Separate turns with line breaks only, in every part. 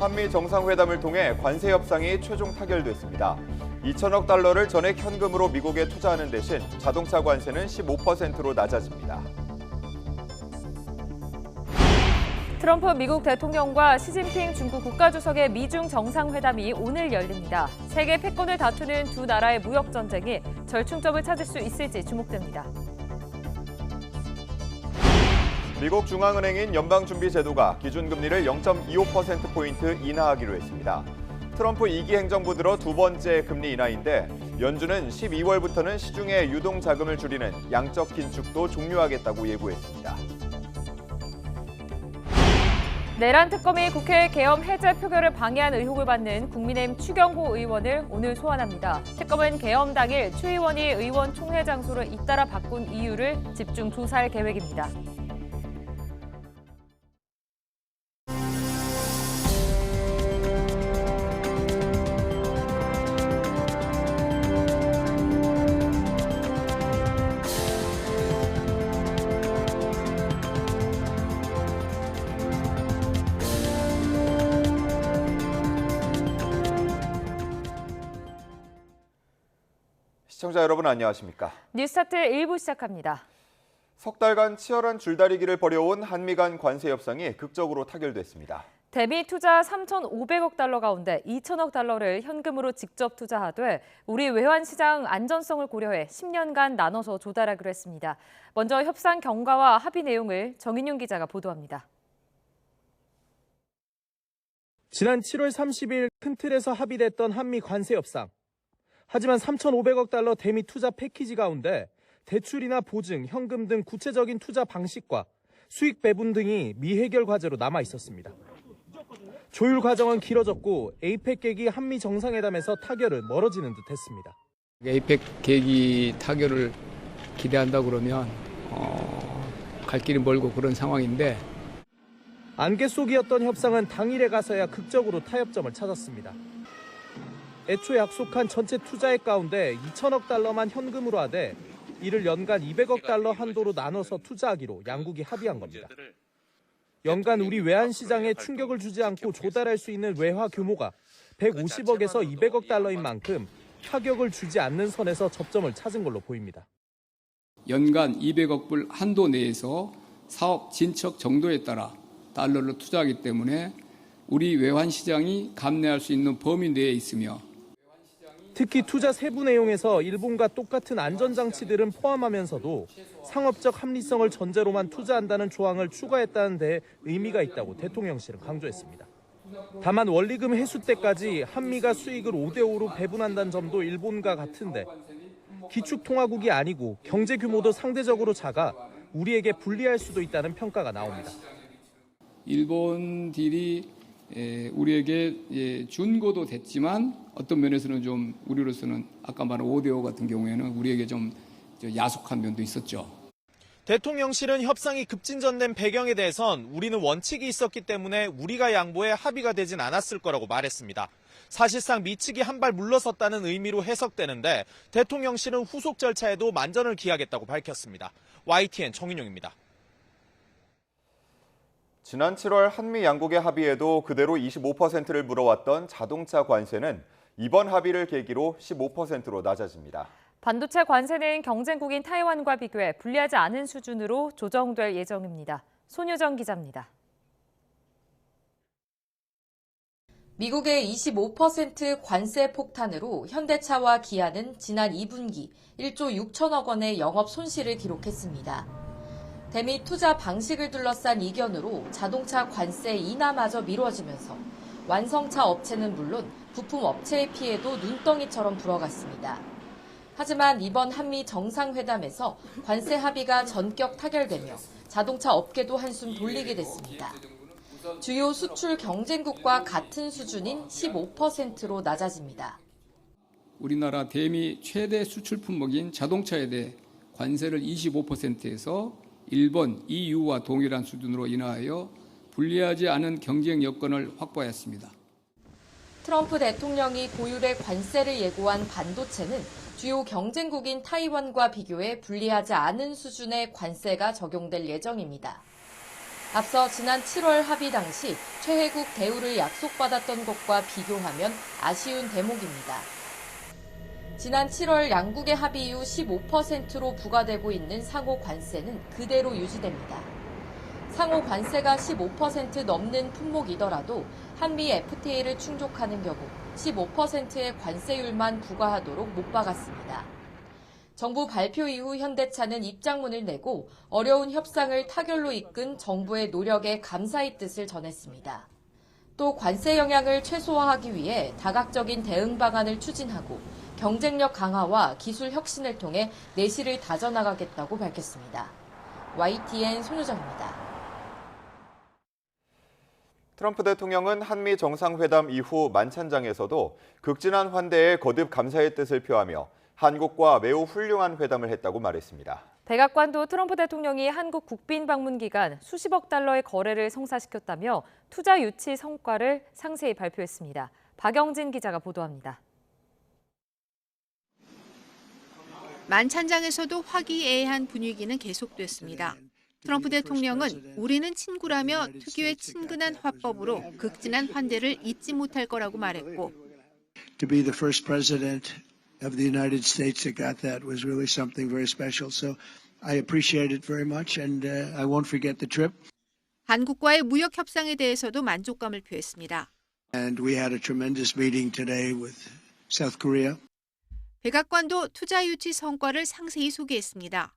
한미 정상회담을 통해 관세 협상이 최종 타결됐습니다. 2천억 달러를 전액 현금으로 미국에 투자하는 대신 자동차 관세는 15%로 낮아집니다.
트럼프 미국 대통령과 시진핑 중국 국가주석의 미중 정상회담이 오늘 열립니다. 세계 패권을 다투는 두 나라의 무역 전쟁이 절충점을 찾을 수 있을지 주목됩니다.
미국 중앙은행인 연방준비제도가 기준금리를 0.25%포인트 인하하기로 했습니다. 트럼프 2기 행정부 들어 두 번째 금리 인하인데 연준은 12월부터는 시중에 유동자금을 줄이는 양적 긴축도 종료하겠다고 예고했습니다.
내란 특검이 국회 계엄 해제 표결을 방해한 의혹을 받는 국민의힘 추경호 의원을 오늘 소환합니다. 특검은 계엄 당일 추 의원이 의원 총회 장소를 잇따라 바꾼 이유를 집중 조사할 계획입니다.
시청자 여러분 안녕하십니까?
뉴스타트 1부 시작합니다.
석 달간 치열한 줄다리기를 벌여온 한미 간 관세 협상이 극적으로 타결됐습니다.
대미 투자 3,500억 달러 가운데 2천억 달러를 현금으로 직접 투자하되 우리 외환시장 안전성을 고려해 10년간 나눠서 조달하기로 했습니다. 먼저 협상 경과와 합의 내용을 정인용 기자가 보도합니다.
지난 7월 30일 큰 틀에서 합의됐던 한미 관세 협상. 하지만 3,500억 달러 대미 투자 패키지 가운데 대출이나 보증, 현금 등 구체적인 투자 방식과 수익 배분 등이 미해결 과제로 남아 있었습니다. 조율 과정은 길어졌고 에이펙 계기 한미 정상회담에서 타결은 멀어지는 듯했습니다.
에이펙 계기 타결을 기대한다 그러면 갈 길이 멀고 그런 상황인데
안개 속이었던 협상은 당일에 가서야 극적으로 타협점을 찾았습니다. 애초에 약속한 전체 투자액 가운데 2천억 달러만 현금으로 하되 이를 연간 200억 달러 한도로 나눠서 투자하기로 양국이 합의한 겁니다. 연간 우리 외환시장에 충격을 주지 않고 조달할 수 있는 외화 규모가 150억에서 200억 달러인 만큼 타격을 주지 않는 선에서 접점을 찾은 걸로 보입니다.
연간 200억 불 한도 내에서 사업 진척 정도에 따라 달러를 투자하기 때문에 우리 외환시장이 감내할 수 있는 범위 내에 있으며
특히 투자 세부 내용에서 일본과 똑같은 안전장치들은 포함하면서도 상업적 합리성을 전제로만 투자한다는 조항을 추가했다는 데 의미가 있다고 대통령실은 강조했습니다. 다만 원리금 회수 때까지 한미가 수익을 5대5로 배분한다는 점도 일본과 같은데 기축통화국이 아니고 경제 규모도 상대적으로 작아 우리에게 불리할 수도 있다는 평가가 나옵니다.
일본 딜이 우리에게 준고도 됐지만 어떤 면에서는 좀 우리로서는 아까 말한 5대5 같은 경우에는 우리에게 좀 야속한 면도 있었죠.
대통령실은 협상이 급진전된 배경에 대해선 우리는 원칙이 있었기 때문에 우리가 양보해 합의가 되진 않았을 거라고 말했습니다. 사실상 미측이 한 발 물러섰다는 의미로 해석되는데 대통령실은 후속 절차에도 만전을 기하겠다고 밝혔습니다. YTN 정인용입니다.
지난 7월 한미 양국의 합의에도 그대로 25%를 물어왔던 자동차 관세는 이번 합의를 계기로 15%로 낮아집니다.
반도체 관세는 경쟁국인 타이완과 비교해 불리하지 않은 수준으로 조정될 예정입니다. 손유정 기자입니다.
미국의 25% 관세 폭탄으로 현대차와 기아는 지난 2분기 1조 6천억 원의 영업 손실을 기록했습니다. 대미 투자 방식을 둘러싼 이견으로 자동차 관세 인하마저 미뤄지면서 완성차 업체는 물론 부품 업체의 피해도 눈덩이처럼 불어갔습니다. 하지만 이번 한미 정상회담에서 관세 합의가 전격 타결되며 자동차 업계도 한숨 돌리게 됐습니다. 주요 수출 경쟁국과 같은 수준인 15%로 낮아집니다.
우리나라 대미 최대 수출 품목인 자동차에 대해 관세를 25%에서 일본, EU와 동일한 수준으로 인하하여 불리하지 않은 경쟁 여건을 확보하였습니다.
트럼프 대통령이 고율의 관세를 예고한 반도체는 주요 경쟁국인 타이완과 비교해 불리하지 않은 수준의 관세가 적용될 예정입니다. 앞서 지난 7월 합의 당시 최혜국 대우를 약속받았던 것과 비교하면 아쉬운 대목입니다. 지난 7월 양국의 합의 이후 15%로 부과되고 있는 상호 관세는 그대로 유지됩니다. 상호 관세가 15% 넘는 품목이더라도 한미 FTA를 충족하는 경우 15%의 관세율만 부과하도록 못 박았습니다. 정부 발표 이후 현대차는 입장문을 내고 어려운 협상을 타결로 이끈 정부의 노력에 감사의 뜻을 전했습니다. 또 관세 영향을 최소화하기 위해 다각적인 대응 방안을 추진하고 경쟁력 강화와 기술 혁신을 통해 내실을 다져나가겠다고 밝혔습니다. YTN 손유정입니다.
트럼프 대통령은 한미 정상회담 이후 만찬장에서도 극진한 환대에 거듭 감사의 뜻을 표하며 한국과 매우 훌륭한 회담을 했다고 말했습니다.
백악관도 트럼프 대통령이 한국 국빈 방문 기간 수십억 달러의 거래를 성사시켰다며 투자 유치 성과를 상세히 발표했습니다. 박영진 기자가 보도합니다.
만찬장에서도 화기애애한 분위기는 계속됐습니다. 트럼프 대통령은 우리는 친구라며 특유의 친근한 화법으로 극진한 환대를 잊지 못할 거라고 말했고,
To be the first president of the United States that got that was really something very special. So I appreciate it very much and I won't forget the trip.
한국과의 무역 협상에 대해서도 만족감을 표했습니다.
And we had a tremendous meeting today with South Korea.
백악관도 투자 유치 성과를 상세히 소개했습니다.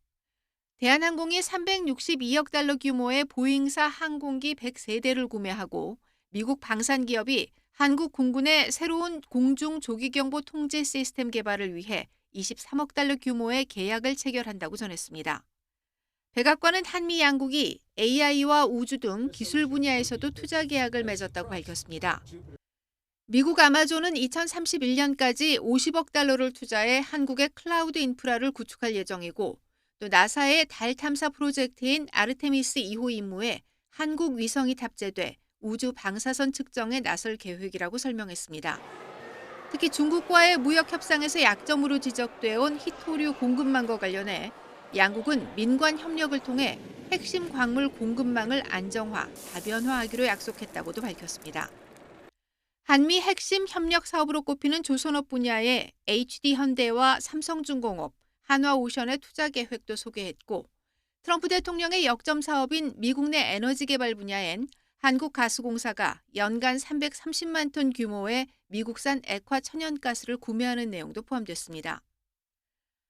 대한항공이 362억 달러 규모의 보잉사 항공기 103대를 구매하고 미국 방산기업이 한국 공군의 새로운 공중 조기경보 통제 시스템 개발을 위해 23억 달러 규모의 계약을 체결한다고 전했습니다. 백악관은 한미 양국이 AI와 우주 등 기술 분야에서도 투자 계약을 맺었다고 밝혔습니다. 미국 아마존은 2031년까지 50억 달러를 투자해 한국의 클라우드 인프라를 구축할 예정이고, 또 나사의 달 탐사 프로젝트인 아르테미스 2호 임무에 한국 위성이 탑재돼 우주 방사선 측정에 나설 계획이라고 설명했습니다. 특히 중국과의 무역 협상에서 약점으로 지적돼 온 희토류 공급망과 관련해 양국은 민관 협력을 통해 핵심 광물 공급망을 안정화, 다변화하기로 약속했다고도 밝혔습니다. 한미 핵심 협력 사업으로 꼽히는 조선업 분야의 HD현대와 삼성중공업, 한화오션의 투자 계획도 소개했고, 트럼프 대통령의 역점 사업인 미국 내 에너지 개발 분야엔 한국가스공사가 연간 330만 톤 규모의 미국산 액화 천연가스를 구매하는 내용도 포함됐습니다.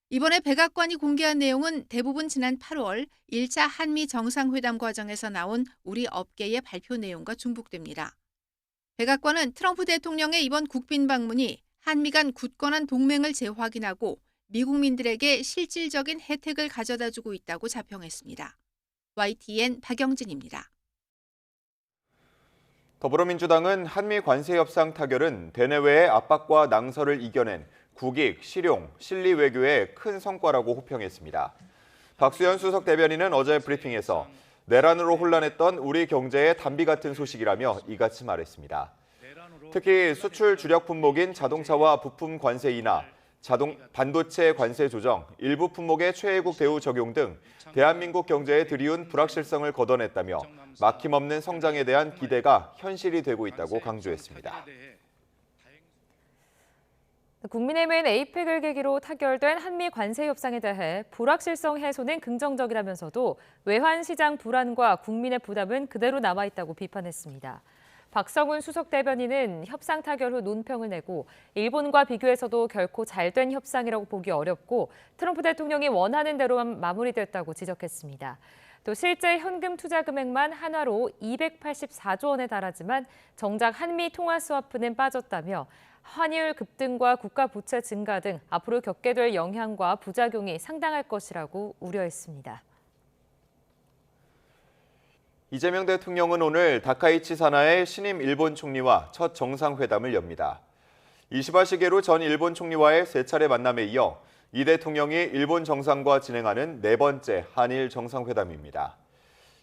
이번에 백악관이 공개한 내용은 대부분 지난 8월 1차 한미 정상회담 과정에서 나온 우리 업계의 발표 내용과 중복됩니다. 백악관은 트럼프 대통령의 이번 국빈 방문이 한미 간 굳건한 동맹을 재확인하고 미국민들에게 실질적인 혜택을 가져다주고 있다고 자평했습니다. YTN 박영진입니다.
더불어민주당은 한미 관세 협상 타결은 대내외의 압박과 낭설을 이겨낸 국익, 실용, 실리 외교의 큰 성과라고 호평했습니다. 박수현 수석 대변인은 어제 브리핑에서 내란으로 혼란했던 우리 경제의 단비 같은 소식이라며 이같이 말했습니다. 특히 수출 주력 품목인 자동차와 부품 관세 인하, 반도체 관세 조정, 일부 품목의 최혜국 대우 적용 등 대한민국 경제에 들이운 불확실성을 걷어냈다며 막힘없는 성장에 대한 기대가 현실이 되고 있다고 강조했습니다.
국민의힘은 에이펙을 계기로 타결된 한미 관세 협상에 대해 불확실성 해소는 긍정적이라면서도 외환 시장 불안과 국민의 부담은 그대로 남아있다고 비판했습니다. 박성훈 수석 대변인은 협상 타결 후 논평을 내고 일본과 비교해서도 결코 잘된 협상이라고 보기 어렵고 트럼프 대통령이 원하는 대로만 마무리됐다고 지적했습니다. 또 실제 현금 투자 금액만 한화로 284조 원에 달하지만 정작 한미 통화 스와프는 빠졌다며 환율 급등과 국가 부채 증가 등 앞으로 겪게 될 영향과 부작용이 상당할 것이라고 우려했습니다.
이재명 대통령은 오늘 다카이치 사나의 신임 일본 총리와 첫 정상회담을 엽니다. 이시바 시게루 전 일본 총리와의 세 차례 만남에 이어 이 대통령이 일본 정상과 진행하는 네 번째 한일 정상회담입니다.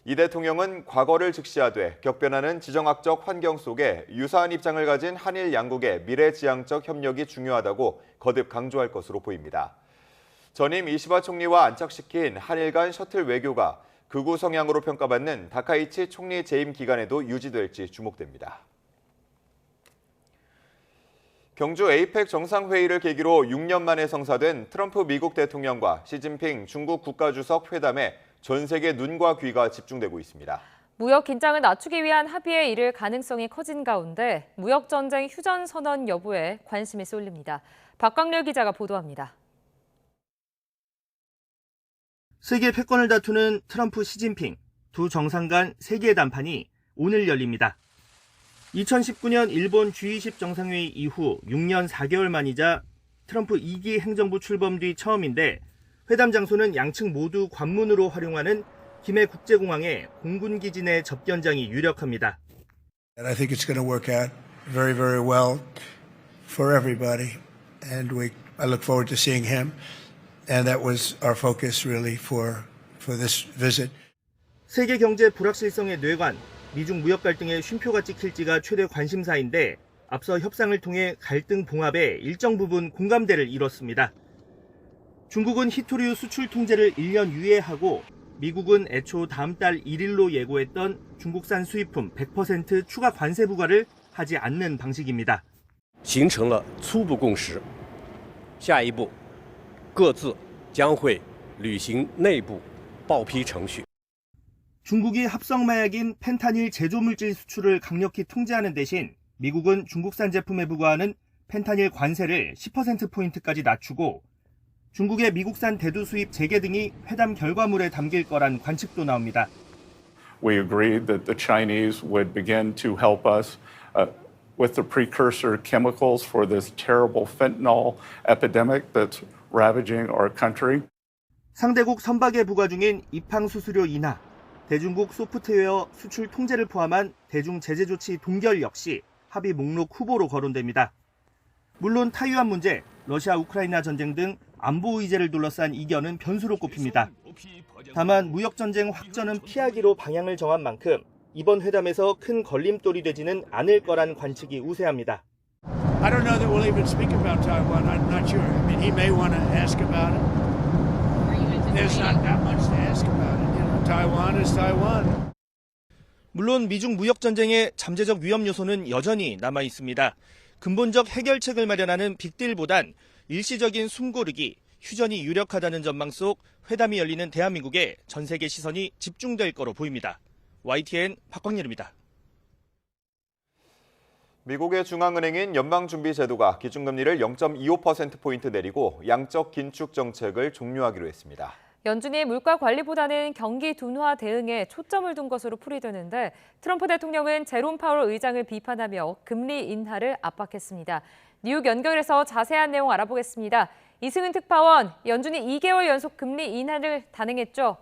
이 대통령은 과거를 직시하되 격변하는 지정학적 환경 속에 유사한 입장을 가진 한일 양국의 미래지향적 협력이 중요하다고 거듭 강조할 것으로 보입니다. 전임 이시바 총리와 안착시킨 한일 간 셔틀 외교가 극우 성향으로 평가받는 다카이치 총리 재임 기간에도 유지될지 주목됩니다. 경주 에이펙 정상회의를 계기로 6년 만에 성사된 트럼프 미국 대통령과 시진핑 중국 국가주석 회담에 전 세계 눈과 귀가 집중되고 있습니다.
무역 긴장을 낮추기 위한 합의에 이를 가능성이 커진 가운데 무역 전쟁 휴전 선언 여부에 관심이 쏠립니다. 박광렬 기자가 보도합니다.
세계 패권을 다투는 트럼프 시진핑 두 정상 간 세계 담판이 오늘 열립니다. 2019년 일본 G20 정상회의 이후 6년 4개월 만이자 트럼프 2기 행정부 출범 뒤 처음인데 회담 장소는 양측 모두 관문으로 활용하는 김해 국제공항의 공군기지 내 접견장이 유력합니다.
And I think it's going to work out very, very well for everybody. And I look forward to seeing him. And that was our focus really for this visit.
세계 경제 불확실성의 뇌관, 미중 무역 갈등의 쉼표가 찍힐지가 최대 관심사인데 앞서 협상을 통해 갈등 봉합에 일정 부분 공감대를 이뤘습니다. 중국은 히토류 수출 통제를 1년 유예하고 미국은 애초 다음 달 1일로 예고했던 중국산 수입품 100% 추가 관세 부과를 하지 않는 방식입니다.
形成了初步共识，下一步各自将会履行内部报批程序。
중국이 합성 마약인 펜타닐 제조 물질 수출을 강력히 통제하는 대신 미국은 중국산 제품에 부과하는 펜타닐 관세를 10%포인트까지 낮추고 중국의 미국산 대두 수입 재개 등이 회담 결과물에 담길 거란 관측도 나옵니다.
We agreed that the Chinese would begin to help us with the precursor chemicals for this terrible fentanyl epidemic that's ravaging our country.
상대국 선박에 부과 중인 입항 수수료 인하, 대중국 소프트웨어 수출 통제를 포함한 대중 제재 조치 동결 역시 합의 목록 후보로 거론됩니다. 물론 타이완 문제, 러시아 우크라이나 전쟁 등 안보 의제를 둘러싼 이견은 변수로 꼽힙니다. 다만 무역 전쟁 확전은 피하기로 방향을 정한 만큼 이번 회담에서 큰 걸림돌이 되지는 않을 거란 관측이 우세합니다.
I don't know that we'll even speak about Taiwan. I'm not sure. I mean, he may want to ask about it. There's not that much to ask about it. You know, Taiwan is Taiwan.
물론 미중 무역 전쟁의 잠재적 위험 요소는 여전히 남아 있습니다. 근본적 해결책을 마련하는 빅딜보단 일시적인 숨고르기, 휴전이 유력하다는 전망 속 회담이 열리는 대한민국에 전 세계 시선이 집중될 거로 보입니다. YTN 박광렬입니다.
미국의 중앙은행인 연방준비제도가 기준금리를 0.25%포인트 내리고 양적 긴축 정책을 종료하기로 했습니다.
연준이 물가 관리보다는 경기 둔화 대응에 초점을 둔 것으로 풀이되는데 트럼프 대통령은 제롬 파월 의장을 비판하며 금리 인하를 압박했습니다. 뉴욕 연결해서 자세한 내용 알아보겠습니다. 이승은 특파원, 연준이 2개월 연속 금리 인하를 단행했죠?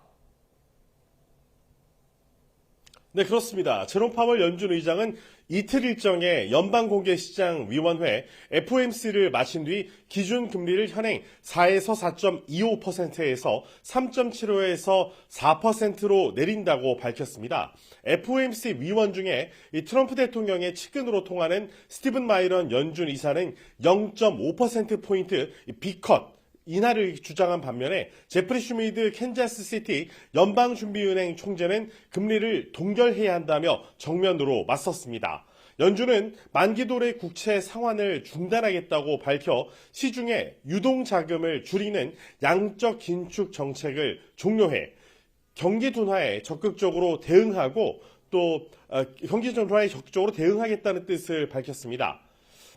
네, 그렇습니다. 제롬 파월 연준 의장은 이틀 일정의 연방공개시장위원회 FOMC를 마친 뒤 기준금리를 현행 4에서 4.25%에서 3.75에서 4%로 내린다고 밝혔습니다. FOMC 위원 중에 이 트럼프 대통령의 측근으로 통하는 스티븐 마이런 연준 이사는 0.5%포인트 B컷 인하를 주장한 반면에 제프리 슈미드 캔자스시티 연방준비은행 총재는 금리를 동결해야 한다며 정면으로 맞섰습니다. 연준은 만기도래 국채 상환을 중단하겠다고 밝혀 시중에 유동자금을 줄이는 양적 긴축 정책을 종료해 경기 둔화에 적극적으로 대응하고 또 경기 둔화에 적극적으로 대응하겠다는 뜻을 밝혔습니다.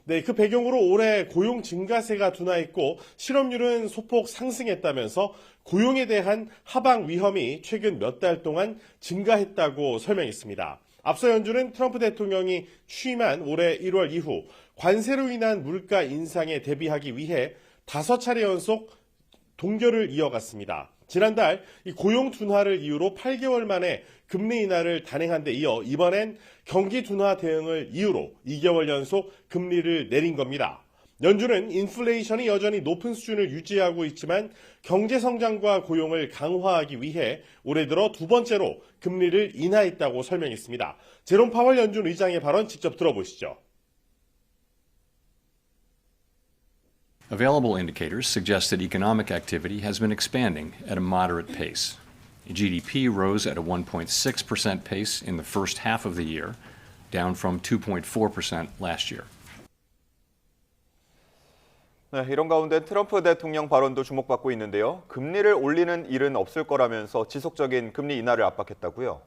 네, 그 배경으로 올해 고용 증가세가 둔화했고 실업률은 소폭 상승했다면서 고용에 대한 하방 위험이 최근 몇 달 동안 증가했다고 설명했습니다. 앞서 연준은 트럼프 대통령이 취임한 올해 1월 이후 관세로 인한 물가 인상에 대비하기 위해 5차례 연속 동결을 이어갔습니다. 지난달 이 고용 둔화를 이유로 8개월 만에 금리 인하를 단행한 데 이어 이번엔 경기 둔화 대응을 이유로 2개월 연속 금리를 내린 겁니다. 연준은 인플레이션이 여전히 높은 수준을 유지하고 있지만 경제 성장과 고용을 강화하기 위해 올해 들어 두 번째로 금리를 인하했다고 설명했습니다. 제롬 파월 연준 의장의 발언 직접 들어보시죠.
Available indicators suggest that economic activity has been expanding at a moderate pace. GDP rose at a 1.6% pace in the first half of the year, down from 2.4% last year.
네, 이런 가운데 트럼프 대통령 발언도 주목받고 있는데요. 금리를 올리는 일은 없을 거라면서 지속적인 금리 인하를 압박했다고요.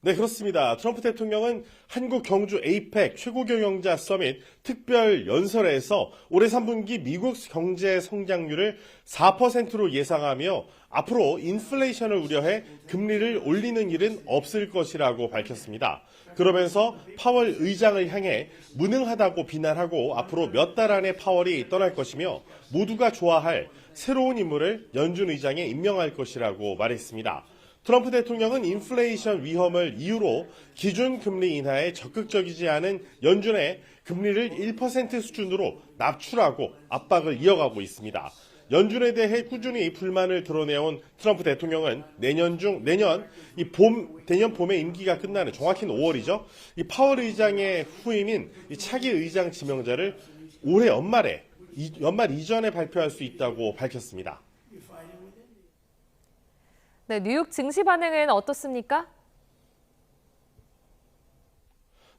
네, 그렇습니다. 트럼프 대통령은 한국 경주 에이펙 최고경영자 서밋 특별 연설에서 올해 3분기 미국 경제 성장률을 4%로 예상하며 앞으로 인플레이션을 우려해 금리를 올리는 일은 없을 것이라고 밝혔습니다. 그러면서 파월 의장을 향해 무능하다고 비난하고 앞으로 몇 달 안에 파월이 떠날 것이며 모두가 좋아할 새로운 인물을 연준 의장에 임명할 것이라고 말했습니다. 트럼프 대통령은 인플레이션 위험을 이유로 기준금리 인하에 적극적이지 않은 연준의 금리를 1% 수준으로 낮추라고 압박을 이어가고 있습니다. 연준에 대해 꾸준히 불만을 드러내온 트럼프 대통령은 내년 봄에 임기가 끝나는 정확히는 5월이죠. 이 파월 의장의 후임인 이 차기 의장 지명자를 올해 연말 이전에 발표할 수 있다고 밝혔습니다.
네, 뉴욕 증시 반응은 어떻습니까?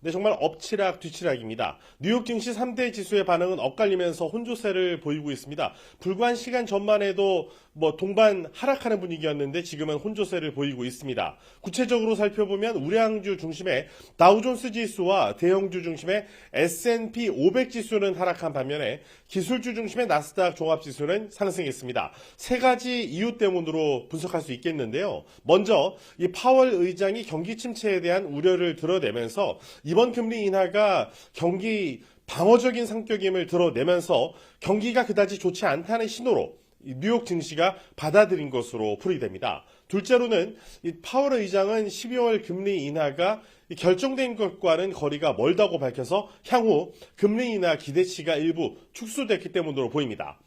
네, 정말 엎치락 뒤치락입니다. 뉴욕 증시 3대 지수의 반응은 엇갈리면서 혼조세를 보이고 있습니다. 불과 한 시간 전만 해도 동반 하락하는 분위기였는데 지금은 혼조세를 보이고 있습니다. 구체적으로 살펴보면 우량주 중심의 다우존스 지수와 대형주 중심의 S&P 500 지수는 하락한 반면에 기술주 중심의 나스닥 종합지수는 상승했습니다. 세 가지 이유 때문으로 분석할 수 있겠는데요. 먼저 이 파월 의장이 경기 침체에 대한 우려를 드러내면서 이번 금리 인하가 경기 방어적인 성격임을 드러내면서 경기가 그다지 좋지 않다는 신호로 뉴욕 증시가 받아들인 것으로 풀이됩니다. 둘째로는 이 파월 의장은 12월 금리 인하가 결정된 것과는 거리가 멀다고 밝혀서 향후 금리 인하 기대치가 일부 축소됐기 때문으로 보입니다.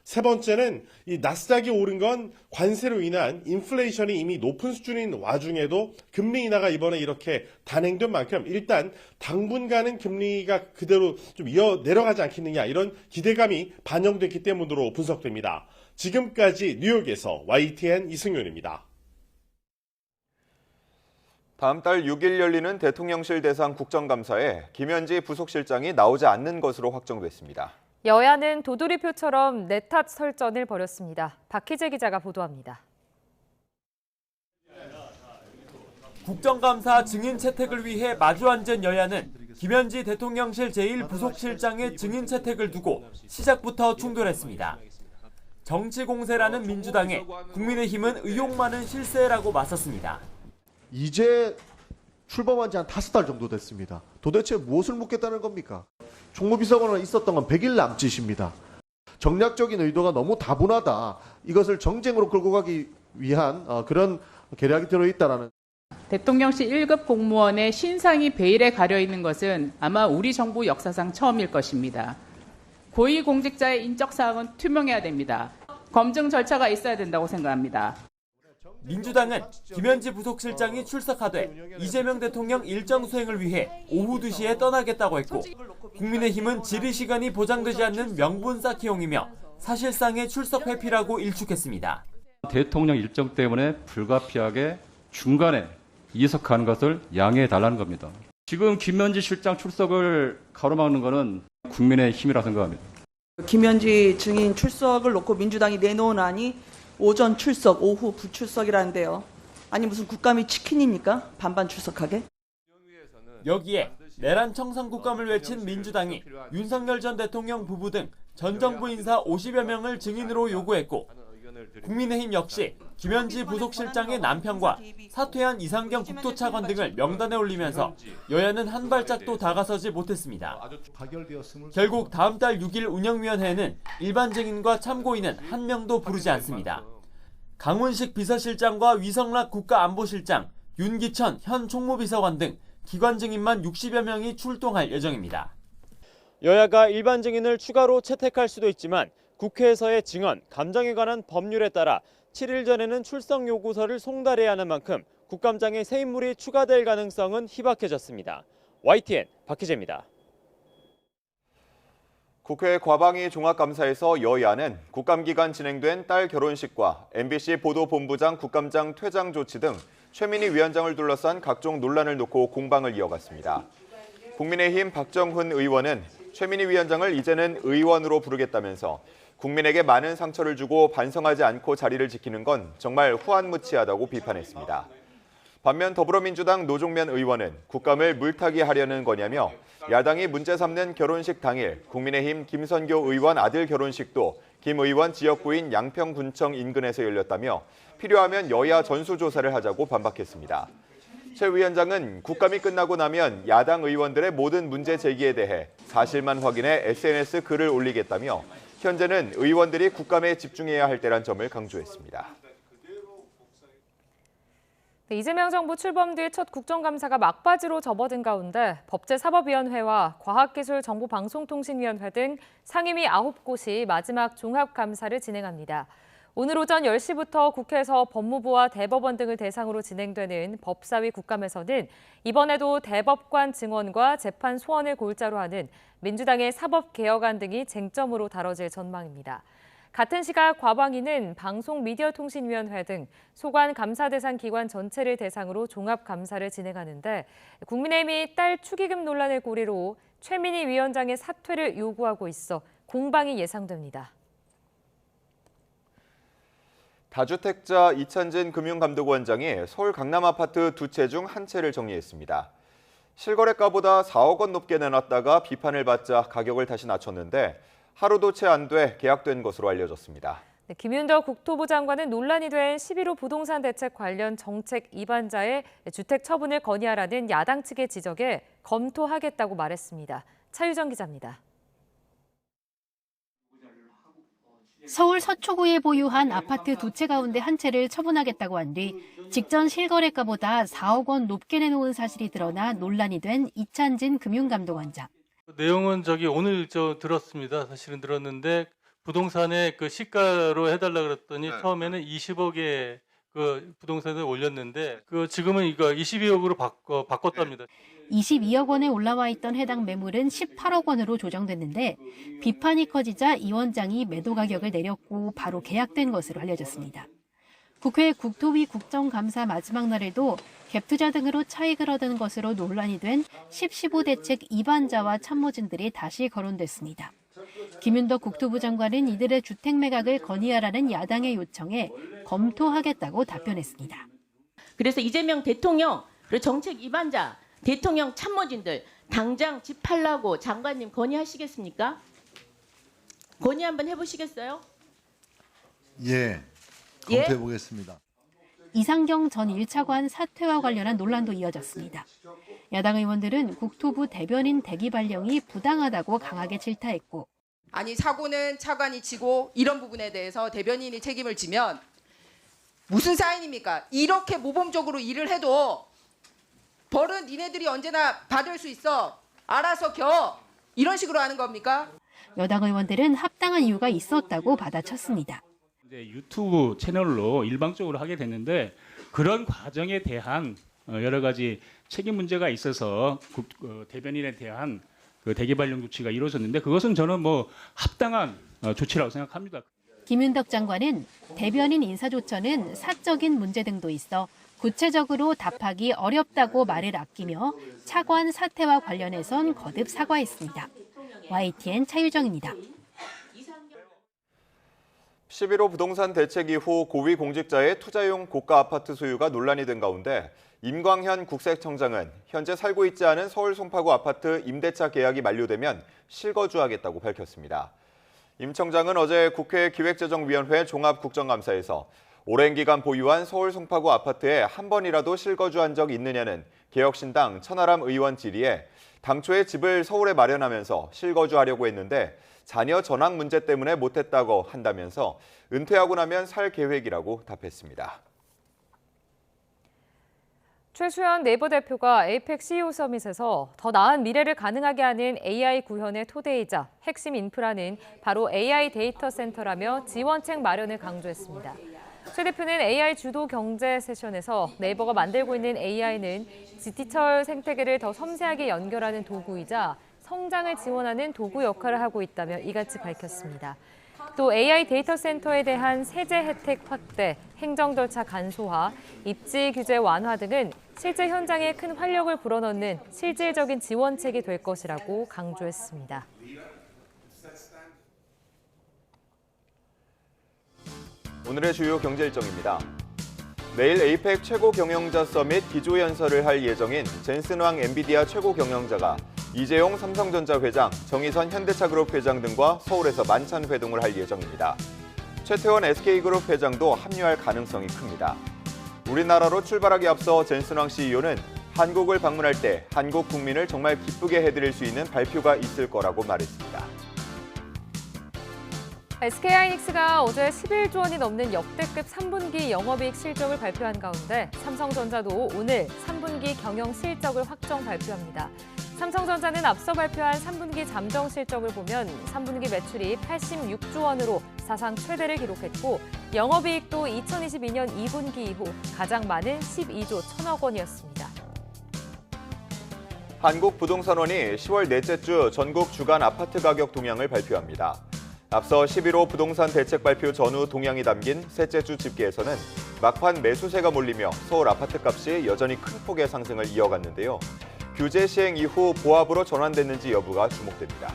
세 번째는 이 나스닥이 오른 건 관세로 인한 인플레이션이 이미 높은 수준인 와중에도 금리 인하가 이번에 이렇게 단행된 만큼 일단 당분간은 금리가 그대로 좀 내려가지 않겠느냐 이런 기대감이 반영됐기 때문으로 분석됩니다. 지금까지 뉴욕에서 YTN 이승윤입니다.
다음 달 6일 열리는 대통령실 대상 국정감사에 김현지 부속실장이 나오지 않는 것으로 확정됐습니다.
여야는 도돌이표처럼 내 탓 설전을 벌였습니다. 박희재 기자가 보도합니다.
국정감사 증인 채택을 위해 마주 앉은 여야는 김현지 대통령실 제1부속실장의 증인 채택을 두고 시작부터 충돌했습니다. 정치 공세라는 민주당에 국민의힘은 의혹 많은 실세라고 맞섰습니다.
이제 출범한 지 한 5달 정도 됐습니다. 도대체 무엇을 묻겠다는 겁니까? 총무비서관은 있었던 건 100일 남짓입니다. 정략적인 의도가 너무 다분하다. 이것을 정쟁으로 끌고 가기 위한 그런 계략이 들어있다라는.
대통령실 1급 공무원의 신상이 베일에 가려 있는 것은 아마 우리 정부 역사상 처음일 것입니다. 고위공직자의 인적 사항은 투명해야 됩니다. 검증 절차가 있어야 된다고 생각합니다.
민주당은 김현지 부속실장이 출석하되 이재명 대통령 일정 수행을 위해 오후 2시에 떠나겠다고 했고 국민의힘은 질의시간이 보장되지 않는 명분 쌓기용이며 사실상의 출석 회피라고 일축했습니다.
대통령 일정 때문에 불가피하게 중간에 이석하는 것을 양해해달라는 겁니다. 지금 김현지 실장 출석을 가로막는 것은 국민의힘이라 생각합니다.
김현지 증인 출석을 놓고 민주당이 내놓은 안이 오전 출석, 오후 불출석이라는데요. 아니 무슨 국감이 치킨입니까? 반반 출석하게?
여기에 내란 청산 국감을 외친 민주당이 윤석열 전 대통령 부부 등 전 정부 인사 50여 명을 증인으로 요구했고 국민의힘 역시 김현지 부속실장의 남편과 사퇴한 이상경 국토차관 등을 명단에 올리면서 여야는 한 발짝도 다가서지 못했습니다. 결국 다음 달 6일 운영위원회는 일반 증인과 참고인은 한 명도 부르지 않습니다. 강훈식 비서실장과 위성락 국가안보실장, 윤기천 현 총무비서관 등 기관 증인만 60여 명이 출동할 예정입니다. 여야가 일반 증인을 추가로 채택할 수도 있지만 국회에서의 증언, 감정에 관한 법률에 따라 7일 전에는 출석 요구서를 송달해야 하는 만큼 국감장에 새 인물이 추가될 가능성은 희박해졌습니다. YTN 박희재입니다.
국회 과방위 종합감사에서 여야는 국감 기간 진행된 딸 결혼식과 MBC 보도본부장 국감장 퇴장 조치 등 최민희 위원장을 둘러싼 각종 논란을 놓고 공방을 이어갔습니다. 국민의힘 박정훈 의원은 최민희 위원장을 이제는 의원으로 부르겠다면서 국민에게 많은 상처를 주고 반성하지 않고 자리를 지키는 건 정말 후안무치하다고 비판했습니다. 반면 더불어민주당 노종면 의원은 국감을 물타기 하려는 거냐며 야당이 문제 삼는 결혼식 당일 국민의힘 김선교 의원 아들 결혼식도 김 의원 지역구인 양평군청 인근에서 열렸다며 필요하면 여야 전수조사를 하자고 반박했습니다. 최 위원장은 국감이 끝나고 나면 야당 의원들의 모든 문제 제기에 대해 사실만 확인해 SNS 글을 올리겠다며 현재는 의원들이 국감에 집중해야 할 때란 점을 강조했습니다.
이재명 정부 출범 뒤 첫 국정감사가 막바지로 접어든 가운데 법제사법위원회와 과학기술정보방송통신위원회 등 상임위 9곳이 마지막 종합감사를 진행합니다. 오늘 오전 10시부터 국회에서 법무부와 대법원 등을 대상으로 진행되는 법사위 국감에서는 이번에도 대법관 증언과 재판 소원을 골자로 하는 민주당의 사법개혁안 등이 쟁점으로 다뤄질 전망입니다. 같은 시각 과방위는 방송미디어통신위원회 등 소관 감사 대상 기관 전체를 대상으로 종합감사를 진행하는데 국민의힘이 딸 축의금 논란을 고리로 최민희 위원장의 사퇴를 요구하고 있어 공방이 예상됩니다.
다주택자 이찬진 금융감독원장이 서울 강남 아파트 2채 중 1채를 정리했습니다. 실거래가보다 4억 원 높게 내놨다가 비판을 받자 가격을 다시 낮췄는데 하루도 채 안 돼 계약된 것으로 알려졌습니다.
김윤덕 국토부 장관은 논란이 된 11호 부동산 대책 관련 정책 위반자의 주택 처분을 건의하라는 야당 측의 지적에 검토하겠다고 말했습니다. 차유정 기자입니다.
서울 서초구에 보유한 아파트 2채 가운데 1채를 처분하겠다고 한 뒤 직전 실거래가보다 4억 원 높게 내놓은 사실이 드러나 논란이 된 이찬진 금융감독원장.
내용은 오늘 들었습니다. 사실은 들었는데 부동산의 그 시가로 해달라 그랬더니 처음에는 20억에 그 부동산을 올렸는데 지금은 이거 22억으로 바꿨답니다.
22억 원에 올라와 있던 해당 매물은 18억 원으로 조정됐는데 비판이 커지자 이 원장이 매도 가격을 내렸고 바로 계약된 것으로 알려졌습니다. 국회 국토위 국정감사 마지막 날에도 갭투자 등으로 차익을 얻은 것으로 논란이 된 10.15 대책 위반자와 참모진들이 다시 거론됐습니다. 김윤덕 국토부 장관은 이들의 주택 매각을 건의하라는 야당의 요청에 검토하겠다고 답변했습니다.
그래서 이재명 대통령 그리고 정책 위반자, 대통령 참모진들 당장 집 팔라고 장관님 건의하시겠습니까? 건의 한번 해보시겠어요?
예, 검토해 보겠습니다.
이상경 전 1차관 사퇴와 관련한 논란도 이어졌습니다. 야당 의원들은 국토부 대변인 대기 발령이 부당하다고 강하게 질타했고
아니 사고는 차관이 지고 이런 부분에 대해서 대변인이 책임을 지면 무슨 사인입니까? 이렇게 모범적으로 일을 해도 벌은 니네들이 언제나 받을 수 있어. 알아서 겨. 이런 식으로 하는 겁니까?
여당 의원들은 합당한 이유가 있었다고 받아쳤습니다.
유튜브 채널로 일방적으로 하게 됐는데 그런 과정에 대한 여러 가지 책임 문제가 있어서 대변인에 대한 대기 발령 조치가 이루어졌는데 그것은 저는 합당한 조치라고 생각합니다.
김윤덕 장관은 대변인 인사조처는 사적인 문제 등도 있어 구체적으로 답하기 어렵다고 말을 아끼며 차관 사퇴와 관련해선 거듭 사과했습니다. YTN 차유정입니다.
11호 부동산 대책 이후 고위공직자의 투자용 고가 아파트 소유가 논란이 된 가운데 임광현 국세청장은 현재 살고 있지 않은 서울 송파구 아파트 임대차 계약이 만료되면 실거주하겠다고 밝혔습니다. 임 청장은 어제 국회 기획재정위원회 종합국정감사에서 오랜 기간 보유한 서울 송파구 아파트에 한 번이라도 실거주한 적 있느냐는 개혁신당 천하람 의원 질의에 당초에 집을 서울에 마련하면서 실거주하려고 했는데 자녀 전학 문제 때문에 못했다고 한다면서 은퇴하고 나면 살 계획이라고 답했습니다.
최수연 네이버 대표가 에이펙 CEO 서밋에서 더 나은 미래를 가능하게 하는 AI 구현의 토대이자 핵심 인프라는 바로 AI 데이터 센터라며 지원책 마련을 강조했습니다. 최 대표는 AI 주도 경제 세션에서 네이버가 만들고 있는 AI는 디지털 생태계를 더 섬세하게 연결하는 도구이자 성장을 지원하는 도구 역할을 하고 있다며 이같이 밝혔습니다. 또 AI 데이터 센터에 대한 세제 혜택 확대, 행정 절차 간소화, 입지 규제 완화 등은 실제 현장에 큰 활력을 불어넣는 실질적인 지원책이 될 것이라고 강조했습니다.
오늘의 주요 경제 일정입니다. 내일 에이펙 최고 경영자 서밋 기조연설을 할 예정인 젠슨왕 엔비디아 최고 경영자가 이재용 삼성전자 회장, 정의선 현대차그룹 회장 등과 서울에서 만찬 회동을 할 예정입니다. 최태원 SK그룹 회장도 합류할 가능성이 큽니다. 우리나라로 출발하기 앞서 젠슨왕 CEO는 한국을 방문할 때 한국 국민을 정말 기쁘게 해드릴 수 있는 발표가 있을 거라고 말했습니다.
SK하이닉스가 어제 11조 원이 넘는 역대급 3분기 영업이익 실적을 발표한 가운데 삼성전자도 오늘 3분기 경영 실적을 확정 발표합니다. 삼성전자는 앞서 발표한 3분기 잠정 실적을 보면 3분기 매출이 86조 원으로 사상 최대를 기록했고 영업이익도 2022년 2분기 이후 가장 많은 12조 1천억 원이었습니다.
한국부동산원이 10월 넷째 주 전국 주간 아파트 가격 동향을 발표합니다. 앞서 11호 부동산 대책 발표 전후 동향이 담긴 셋째 주 집계에서는 막판 매수세가 몰리며 서울 아파트값이 여전히 큰 폭의 상승을 이어갔는데요. 규제 시행 이후 보합으로 전환됐는지 여부가 주목됩니다.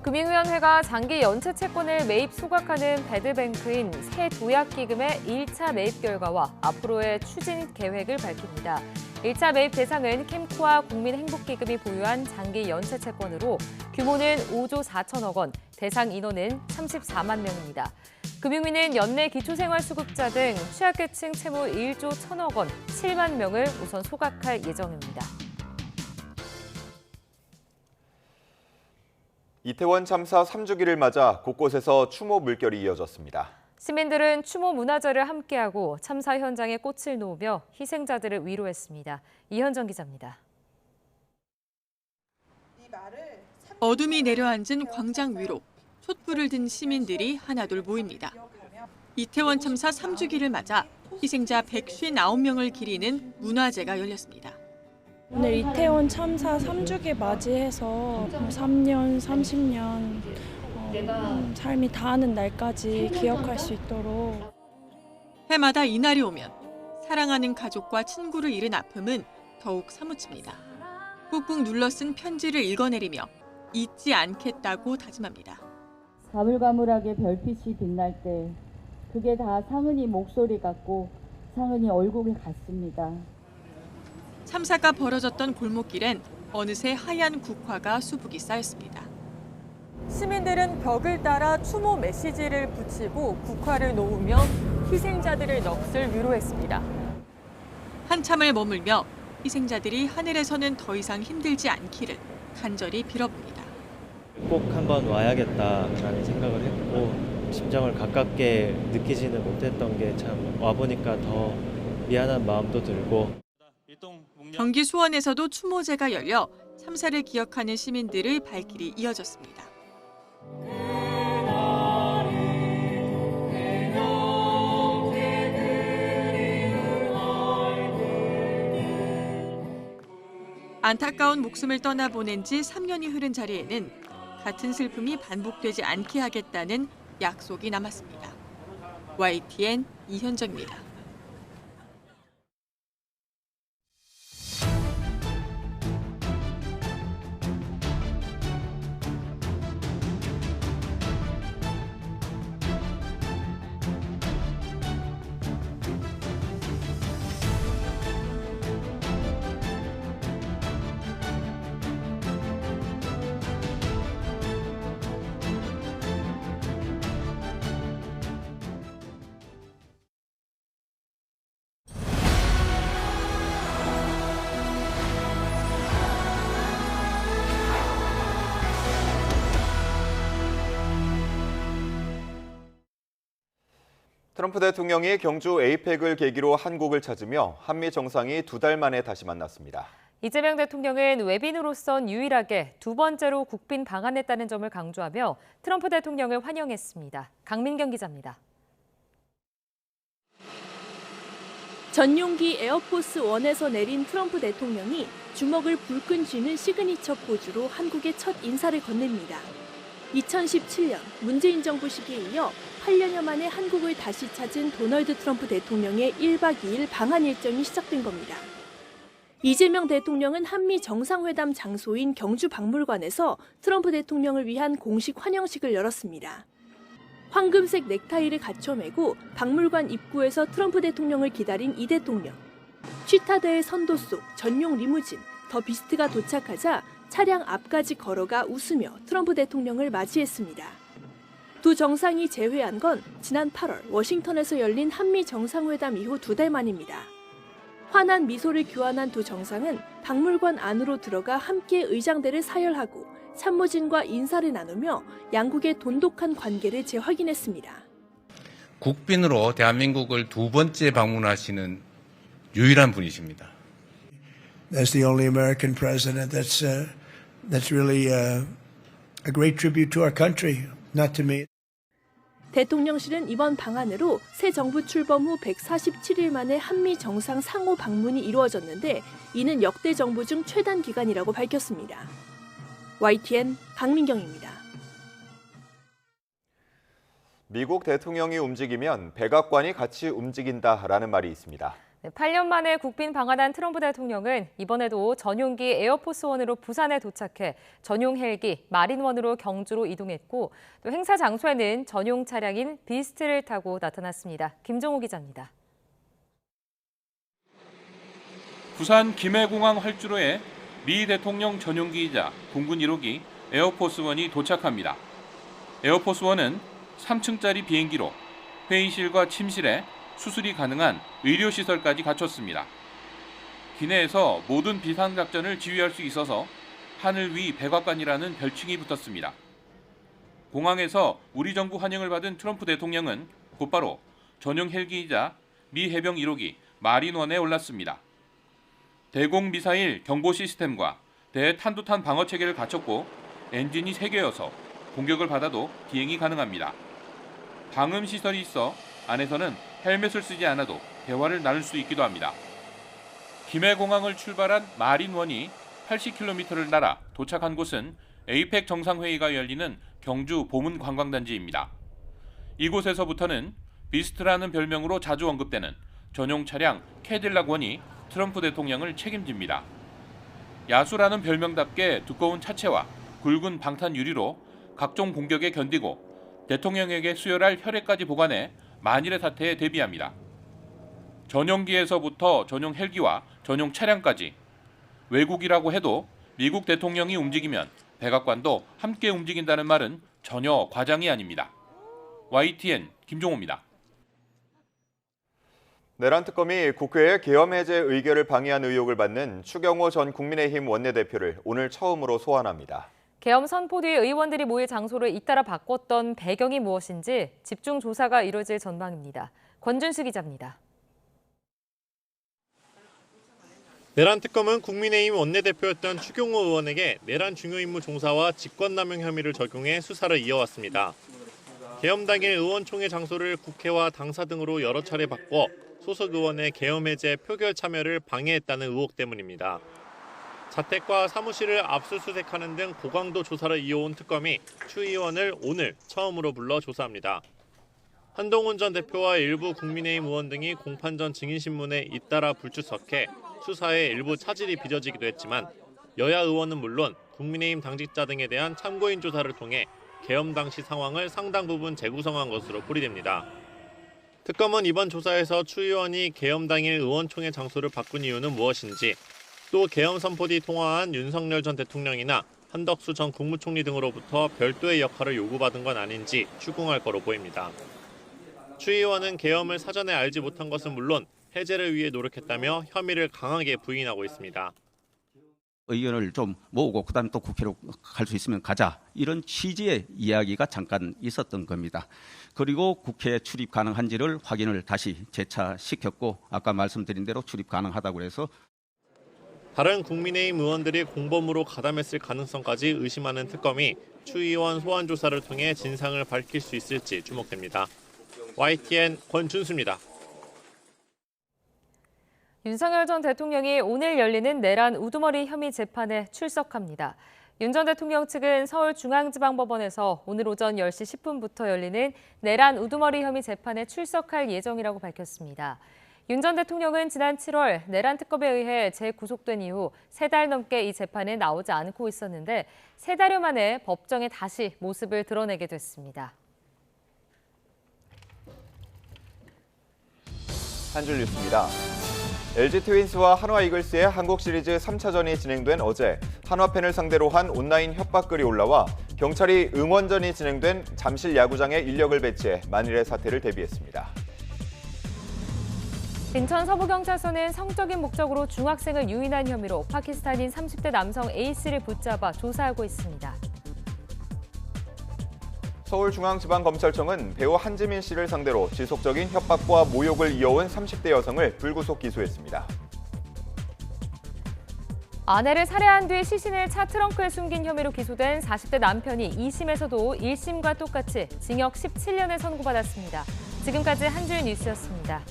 금융위원회가 장기 연체 채권을 매입 소각하는 배드뱅크인 새 도약기금의 1차 매입 결과와 앞으로의 추진 계획을 밝힙니다. 1차 매입 대상은 캠코와 국민행복기금이 보유한 장기 연체 채권으로 규모는 5조 4천억 원, 대상 인원은 34만 명입니다. 금융위는 연내 기초생활수급자 등 취약계층 채무 1조 1천억 원, 7만 명을 우선 소각할 예정입니다.
이태원 참사 3주기를 맞아 곳곳에서 추모 물결이 이어졌습니다.
시민들은 추모 문화제를 함께하고 참사 현장에 꽃을 놓으며 희생자들을 위로했습니다. 이현정 기자입니다.
어둠이 내려앉은 광장 위로 촛불을 든 시민들이 하나둘 모입니다. 이태원 참사 3주기를 맞아 희생자 159명을 기리는 문화제가 열렸습니다.
오늘 이태원 참사 3주기 맞이해서 3년, 30년 삶이 다하는 날까지 기억할 수 있도록.
해마다 이날이 오면 사랑하는 가족과 친구를 잃은 아픔은 더욱 사무칩니다. 꾹꾹 눌러 쓴 편지를 읽어내리며 잊지 않겠다고 다짐합니다.
가물가물하게 별빛이 빛날 때 그게 다 상은이 목소리 같고 상은이 얼굴 같습니다.
참사가 벌어졌던 골목길엔 어느새 하얀 국화가 수북이 쌓였습니다.
시민들은 벽을 따라 추모 메시지를 붙이고 국화를 놓으며 희생자들의 넋을 위로했습니다.
한참을 머물며 희생자들이 하늘에서는 더 이상 힘들지 않기를 간절히 빌어봅니다.
꼭 한번 와야겠다라는 생각을 했고 심정을 가깝게 느끼지는 못했던 게 참 와보니까 더 미안한 마음도 들고.
경기 수원에서도 추모제가 열려 참사를 기억하는 시민들의 발길이 이어졌습니다. 안타까운 목숨을 떠나보낸 지 3년이 흐른 자리에는 같은 슬픔이 반복되지 않게 하겠다는 약속이 남았습니다. YTN 이현정입니다.
트럼프 대통령이 경주 에이펙을 계기로 한국을 찾으며 한미 정상이 2달 만에 다시 만났습니다.
이재명 대통령은 외빈으로선 유일하게 두 번째로 국빈 방한했다는 점을 강조하며 트럼프 대통령을 환영했습니다. 강민경 기자입니다.
전용기 에어포스 1에서 내린 트럼프 대통령이 주먹을 불끈 쥐는 시그니처 포즈로 한국의 첫 인사를 건넵니다. 2017년 문재인 정부 시기에 이어 8년여 만에 한국을 다시 찾은 도널드 트럼프 대통령의 1박 2일 방한 일정이 시작된 겁니다. 이재명 대통령은 한미 정상회담 장소인 경주박물관에서 트럼프 대통령을 위한 공식 환영식을 열었습니다. 황금색 넥타이를 갖춰 매고 박물관 입구에서 트럼프 대통령을 기다린 이 대통령. 취타대의 선도 속 전용 리무진 더 비스트가 도착하자 차량 앞까지 걸어가 웃으며 트럼프 대통령을 맞이했습니다. 두 정상이 재회한 건 지난 8월 워싱턴에서 열린 한미 정상회담 이후 2달 만입니다. 환한 미소를 교환한 두 정상은 박물관 안으로 들어가 함께 의장대를 사열하고 참모진과 인사를 나누며 양국의 돈독한 관계를 재확인했습니다.
국빈으로 대한민국을 2번째 방문하시는 유일한 분이십니다.
That's the only American president that's really a great tribute to our country, not to me.
대통령실은 이번 방안으로 새 정부 출범 후 147일 만에 한미 정상 상호 방문이 이루어졌는데 이는 역대 정부 중 최단 기간이라고 밝혔습니다. YTN 강민경입니다.
미국 대통령이 움직이면 백악관이 같이 움직인다라는 말이 있습니다.
8년 만에 국빈 방한한 트럼프 대통령은 이번에도 전용기 에어포스1으로 부산에 도착해 전용 헬기 마린1으로 경주로 이동했고 또 행사 장소에는 전용 차량인 비스트를 타고 나타났습니다. 김정우 기자입니다.
부산 김해공항 활주로에 미 대통령 전용기이자 공군 1호기 에어포스1이 도착합니다. 에어포스1은 3층짜리 비행기로 회의실과 침실에 수술이 가능한 의료시설까지 갖췄습니다. 기내에서 모든 비상작전을 지휘할 수 있어서 하늘 위 백악관이라는 별칭이 붙었습니다. 공항에서 우리 정부 환영을 받은 트럼프 대통령은 곧바로 전용 헬기이자 미 해병 1호기 마린1에 올랐습니다. 대공 미사일 경보 시스템과 대탄도탄 방어 체계를 갖췄고 엔진이 3개여서 공격을 받아도 비행이 가능합니다. 방음 시설이 있어 안에서는 헬멧을 쓰지 않아도 대화를 나눌 수 있기도 합니다. 김해공항을 출발한 마린1이 80km를 날아 도착한 곳은 에이펙 정상회의가 열리는 경주 보문관광단지입니다. 이곳에서부터는 비스트라는 별명으로 자주 언급되는 전용 차량 캐딜락1이 트럼프 대통령을 책임집니다. 야수라는 별명답게 두꺼운 차체와 굵은 방탄 유리로 각종 공격에 견디고 대통령에게 수혈할 혈액까지 보관해 만일의 사태에 대비합니다. 전용기에서부터 전용 헬기와 전용 차량까지 외국이라고 해도 미국 대통령이 움직이면 백악관도 함께 움직인다는 말은 전혀 과장이 아닙니다. YTN 김종호입니다.
내란 특검이 국회의 계엄 해제 의결을 방해한 의혹을 받는 추경호 전 국민의힘 원내대표를 오늘 처음으로 소환합니다.
계엄 선포 뒤 의원들이 모일 장소를 잇따라 바꿨던 배경이 무엇인지 집중 조사가 이뤄질 전망입니다. 권준수 기자입니다.
내란 특검은 국민의힘 원내대표였던 추경호 의원에게 내란 중요임무 종사와 직권남용 혐의를 적용해 수사를 이어왔습니다. 계엄 당일 의원총회 장소를 국회와 당사 등으로 여러 차례 바꿔 소속 의원의 계엄 해제 표결 참여를 방해했다는 의혹 때문입니다. 자택과 사무실을 압수수색하는 등 고강도 조사를 이어온 특검이 추 의원을 오늘 처음으로 불러 조사합니다. 한동훈 전 대표와 일부 국민의힘 의원 등이 공판 전 증인신문에 잇따라 불출석해 수사에 일부 차질이 빚어지기도 했지만 여야 의원은 물론 국민의힘 당직자 등에 대한 참고인 조사를 통해 계엄 당시 상황을 상당 부분 재구성한 것으로 풀이됩니다. 특검은 이번 조사에서 추 의원이 계엄 당일 의원총회 장소를 바꾼 이유는 무엇인지, 또 계엄 선포 뒤 통화한 윤석열 전 대통령이나 한덕수 전 국무총리 등으로부터 별도의 역할을 요구받은 건 아닌지 추궁할 거로 보입니다. 추 의원은 계엄을 사전에 알지 못한 것은 물론 해제를 위해 노력했다며 혐의를 강하게 부인하고 있습니다.
의견을 좀 모으고 그다음에 또 국회로 갈 수 있으면 가자, 이런 취지의 이야기가 잠깐 있었던 겁니다. 그리고 국회에 출입 가능한지를 확인을 다시 재차시켰고 아까 말씀드린 대로 출입 가능하다고 해서
다른 국민의힘 의원들이 공범으로 가담했을 가능성까지 의심하는 특검이 추 의원 소환 조사를 통해 진상을 밝힐 수 있을지 주목됩니다. YTN 권준수입니다.
윤석열 전 대통령이 오늘 열리는 내란 우두머리 혐의 재판에 출석합니다. 윤 전 대통령 측은 서울중앙지방법원에서 오늘 오전 10시 10분부터 열리는 내란 우두머리 혐의 재판에 출석할 예정이라고 밝혔습니다. 윤 전 대통령은 지난 7월 내란 특검에 의해 재구속된 이후 3달 넘게 이 재판에 나오지 않고 있었는데 3달여 만에 법정에 다시 모습을 드러내게 됐습니다.
한 줄 뉴스입니다. LG 트윈스와 한화 이글스의 한국 시리즈 3차전이 진행된 어제 한화팬을 상대로 한 온라인 협박글이 올라와 경찰이 응원전이 진행된 잠실 야구장에 인력을 배치해 만일의 사태를 대비했습니다.
인천 서부경찰서는 성적인 목적으로 중학생을 유인한 혐의로 파키스탄인 30대 남성 A씨를 붙잡아 조사하고 있습니다.
서울중앙지방검찰청은 배우 한지민 씨를 상대로 지속적인 협박과 모욕을 이어온 30대 여성을 불구속 기소했습니다.
아내를 살해한 뒤 시신을 차 트렁크에 숨긴 혐의로 기소된 40대 남편이 2심에서도 1심과 똑같이 징역 17년을 선고받았습니다. 지금까지 한 줄 뉴스였습니다.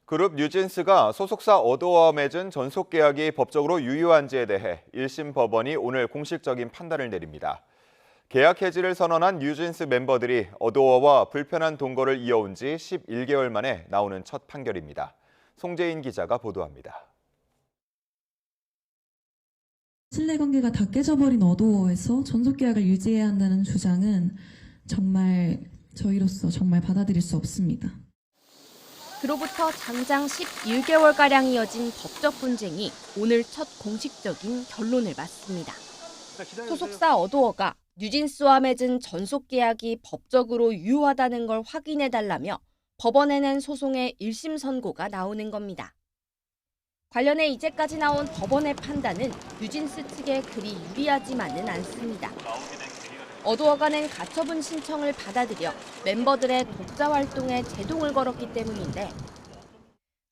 그룹 뉴진스가 소속사 어도어와 맺은 전속 계약이 법적으로 유효한지에 대해 1심 법원이 오늘 공식적인 판단을 내립니다. 계약 해지를 선언한 뉴진스 멤버들이 어도어와 불편한 동거를 이어온 지 11개월 만에 나오는 첫 판결입니다. 송재인 기자가 보도합니다.
신뢰관계가 다 깨져버린 어도어에서 전속 계약을 유지해야 한다는 주장은 정말 저희로서 정말 받아들일 수 없습니다.
그로부터 장장 11개월가량 이어진 법적 분쟁이 오늘 첫 공식적인 결론을 맞습니다. 소속사 어도어가 뉴진스와 맺은 전속 계약이 법적으로 유효하다는 걸 확인해달라며 법원에 낸 소송의 1심 선고가 나오는 겁니다. 관련해 이제까지 나온 법원의 판단은 뉴진스 측에 그리 유리하지만은 않습니다. 어도어가 낸 가처분 신청을 받아들여 멤버들의 독자 활동에 제동을 걸었기 때문인데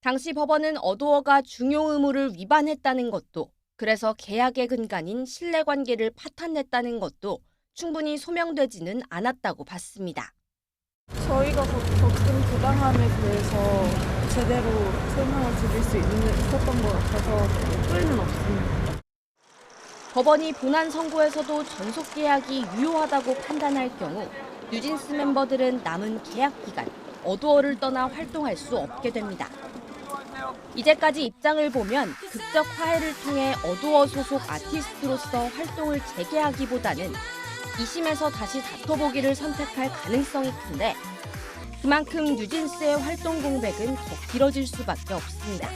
당시 법원은 어도어가 중요 의무를 위반했다는 것도 그래서 계약의 근간인 신뢰관계를 파탄냈다는 것도 충분히 소명되지는 않았다고 봤습니다.
저희가 겪은 부당함에 대해서 제대로 설명을 드릴 수 있었던 것 같아서 후회는 없습니다.
법원이 본안 선고에서도 전속 계약이 유효하다고 판단할 경우 뉴진스 멤버들은 남은 계약 기간 어도어를 떠나 활동할 수 없게 됩니다. 이제까지 입장을 보면 극적 화해를 통해 어도어 소속 아티스트로서 활동을 재개하기보다는 2심에서 다시 다퉈보기를 선택할 가능성이 큰데 그만큼 뉴진스의 활동 공백은 더 길어질 수밖에 없습니다.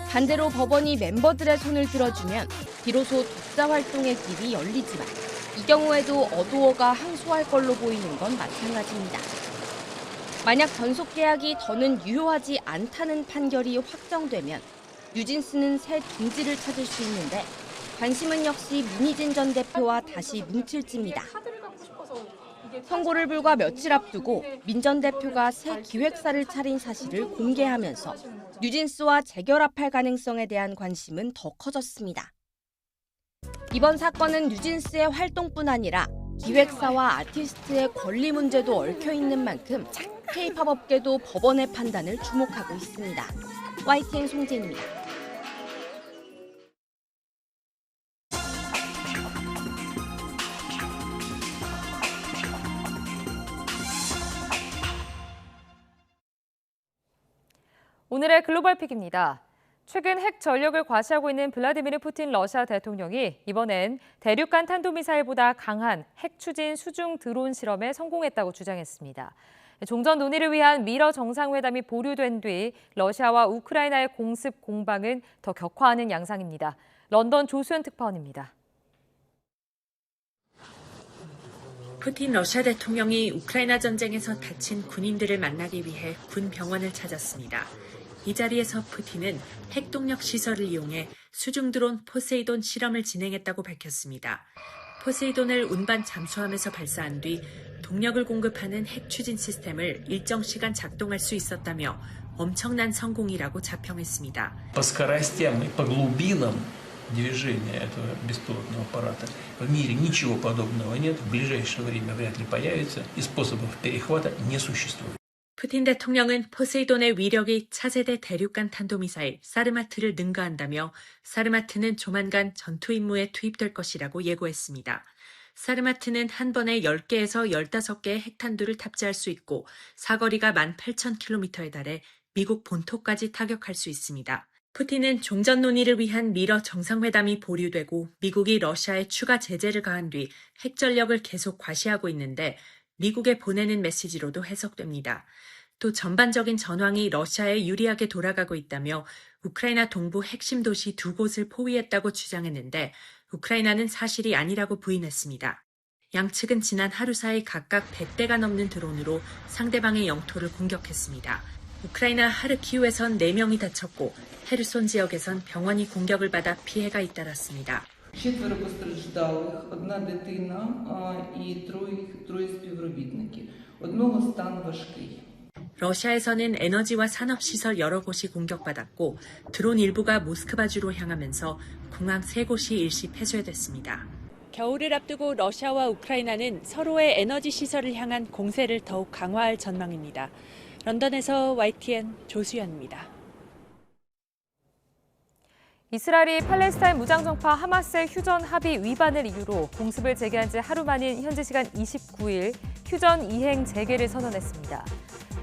반대로 법원이 멤버들의 손을 들어주면 비로소 독자 활동의 길이 열리지만 이 경우에도 어도어가 항소할 걸로 보이는 건 마찬가지입니다. 만약 전속 계약이 더는 유효하지 않다는 판결이 확정되면 뉴진스는 새 둥지를 찾을 수 있는데 관심은 역시 민희진 전 대표와 다시 뭉칠지입니다. 선고를 불과 며칠 앞두고 민 전 대표가 새 기획사를 차린 사실을 공개하면서 뉴진스와 재결합할 가능성에 대한 관심은 더 커졌습니다. 이번 사건은 뉴진스의 활동뿐 아니라 기획사와 아티스트의 권리 문제도 얽혀 있는 만큼 K-팝 업계도 법원의 판단을 주목하고 있습니다. YTN 송재인입니다.
오늘의 글로벌 픽입니다. 최근 핵 전력을 과시하고 있는 블라디미르 푸틴 러시아 대통령이 이번엔 대륙간 탄도미사일보다 강한 핵 추진 수중 드론 실험에 성공했다고 주장했습니다. 종전 논의를 위한 미러 정상회담이 보류된 뒤 러시아와 우크라이나의 공습 공방은 더 격화하는 양상입니다. 런던 조수연 특파원입니다.
푸틴 러시아 대통령이 우크라이나 전쟁에서 다친 군인들을 만나기 위해 군 병원을 찾았습니다. 이 자리에서 푸틴은 핵동력 시설을 이용해 수중 드론 포세이돈 실험을 진행했다고 밝혔습니다. 포세이돈을 운반 잠수함에서 발사한 뒤 동력을 공급하는 핵 추진 시스템을 일정 시간 작동할 수 있었다며 엄청난 성공이라고 자평했습니다.
По скоростям и по глубинам движения этого беспилотного аппарата в мире ничего подобного нет. В ближайшее время вряд ли появится, и способов перехвата не существует.
푸틴 대통령은 포세이돈의 위력이 차세대 대륙간 탄도미사일 사르마트를 능가한다며 사르마트는 조만간 전투 임무에 투입될 것이라고 예고했습니다. 사르마트는 한 번에 10개에서 15개의 핵탄두를 탑재할 수 있고 사거리가 18,000km에 달해 미국 본토까지 타격할 수 있습니다. 푸틴은 종전 논의를 위한 미러 정상회담이 보류되고 미국이 러시아에 추가 제재를 가한 뒤 핵전력을 계속 과시하고 있는데 미국에 보내는 메시지로도 해석됩니다. 또 전반적인 전황이 러시아에 유리하게 돌아가고 있다며 우크라이나 동부 핵심 도시 2곳을 포위했다고 주장했는데 우크라이나는 사실이 아니라고 부인했습니다. 양측은 지난 하루 사이 각각 100대가 넘는 드론으로 상대방의 영토를 공격했습니다. 우크라이나 하르키우에선 4명이 다쳤고 헤르손 지역에선 병원이 공격을 받아 피해가 잇따랐습니다.
4 постраждалих, 1 дитина і троє співробітників. Одного стан важкий.
러시아에서는 에너지와 산업시설 여러 곳이 공격받았고 드론 일부가 모스크바주로 향하면서 공항 3곳이 일시 폐쇄됐습니다. 겨울을 앞두고 러시아와 우크라이나는 서로의 에너지 시설을 향한 공세를 더욱 강화할 전망입니다. 런던에서 YTN 조수연입니다.
이스라엘이 팔레스타인 무장정파 하마스의 휴전 합의 위반을 이유로 공습을 재개한 지 하루 만인 현지 시간 29일 휴전 이행 재개를 선언했습니다.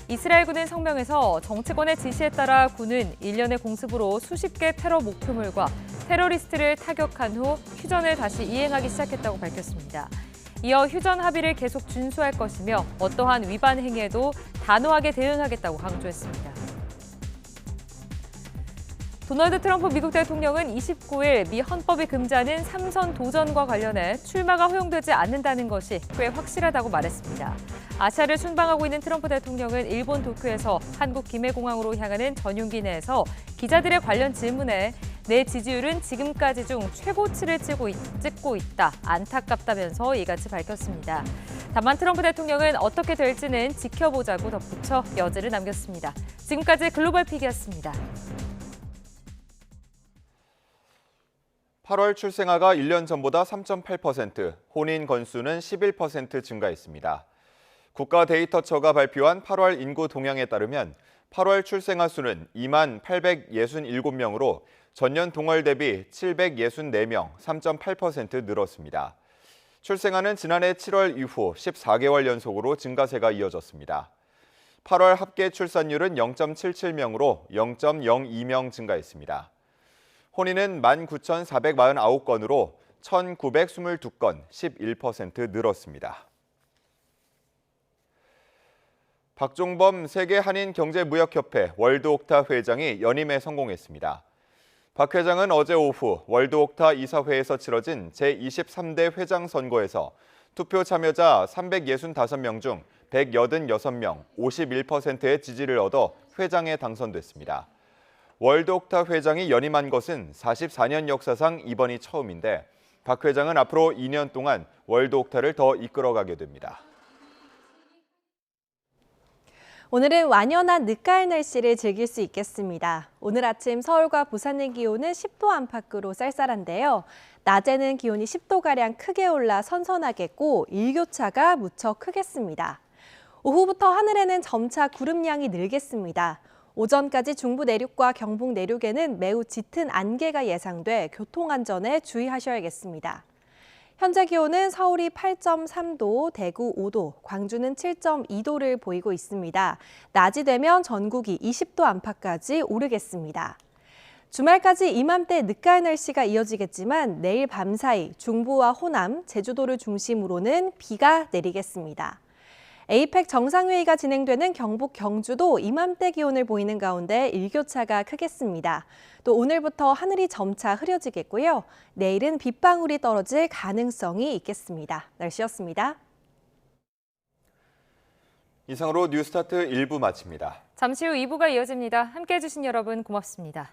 이스라엘군은 성명에서 정치권의 지시에 따라 군은 일련의 공습으로 수십 개 테러 목표물과 테러리스트를 타격한 후 휴전을 다시 이행하기 시작했다고 밝혔습니다. 이어 휴전 합의를 계속 준수할 것이며 어떠한 위반 행위에도 단호하게 대응하겠다고 강조했습니다. 도널드 트럼프 미국 대통령은 29일 미 헌법이 금지하는 3선 도전과 관련해 출마가 허용되지 않는다는 것이 꽤 확실하다고 말했습니다. 아시아를 순방하고 있는 트럼프 대통령은 일본 도쿄에서 한국 김해공항으로 향하는 전용기 내에서 기자들의 관련 질문에 내 지지율은 지금까지 중 최고치를 찍고 있다. 안타깝다면서 이같이 밝혔습니다. 다만 트럼프 대통령은 어떻게 될지는 지켜보자고 덧붙여 여지를 남겼습니다. 지금까지 글로벌 픽이었습니다.
8월 출생아가 1년 전보다 3.8%, 혼인 건수는 11% 증가했습니다. 국가데이터처가 발표한 8월 인구 동향에 따르면 8월 출생아 수는 2만 867명으로 전년 동월 대비 764명, 3.8% 늘었습니다. 출생아는 지난해 7월 이후 14개월 연속으로 증가세가 이어졌습니다. 8월 합계 출산율은 0.77명으로 0.02명 증가했습니다. 혼인은 19,449건으로 1,922건, 11% 늘었습니다. 박종범 세계한인경제무역협회 월드옥타 회장이 연임에 성공했습니다. 박 회장은 어제 오후 월드옥타 이사회에서 치러진 제23대 회장 선거에서 투표 참여자 365명 중 186명, 51%의 지지를 얻어 회장에 당선됐습니다. 월드옥타 회장이 연임한 것은 44년 역사상 이번이 처음인데 박 회장은 앞으로 2년 동안 월드옥타를 더 이끌어가게 됩니다.
오늘은 완연한 늦가을 날씨를 즐길 수 있겠습니다. 오늘 아침 서울과 부산의 기온은 10도 안팎으로 쌀쌀한데요. 낮에는 기온이 10도가량 크게 올라 선선하겠고 일교차가 무척 크겠습니다. 오후부터 하늘에는 점차 구름량이 늘겠습니다. 오전까지 중부 내륙과 경북 내륙에는 매우 짙은 안개가 예상돼 교통안전에 주의하셔야겠습니다. 현재 기온은 서울이 8.3도, 대구 5도, 광주는 7.2도를 보이고 있습니다. 낮이 되면 전국이 20도 안팎까지 오르겠습니다. 주말까지 이맘때 늦가을 날씨가 이어지겠지만 내일 밤사이 중부와 호남, 제주도를 중심으로는 비가 내리겠습니다. 에이펙 정상회의가 진행되는 경북 경주도 이맘때 기온을 보이는 가운데 일교차가 크겠습니다. 또 오늘부터 하늘이 점차 흐려지겠고요. 내일은 빗방울이 떨어질 가능성이 있겠습니다. 날씨였습니다.
이상으로 뉴스타트 1부 마칩니다.
잠시 후 2부가 이어집니다. 함께해 주신 여러분 고맙습니다.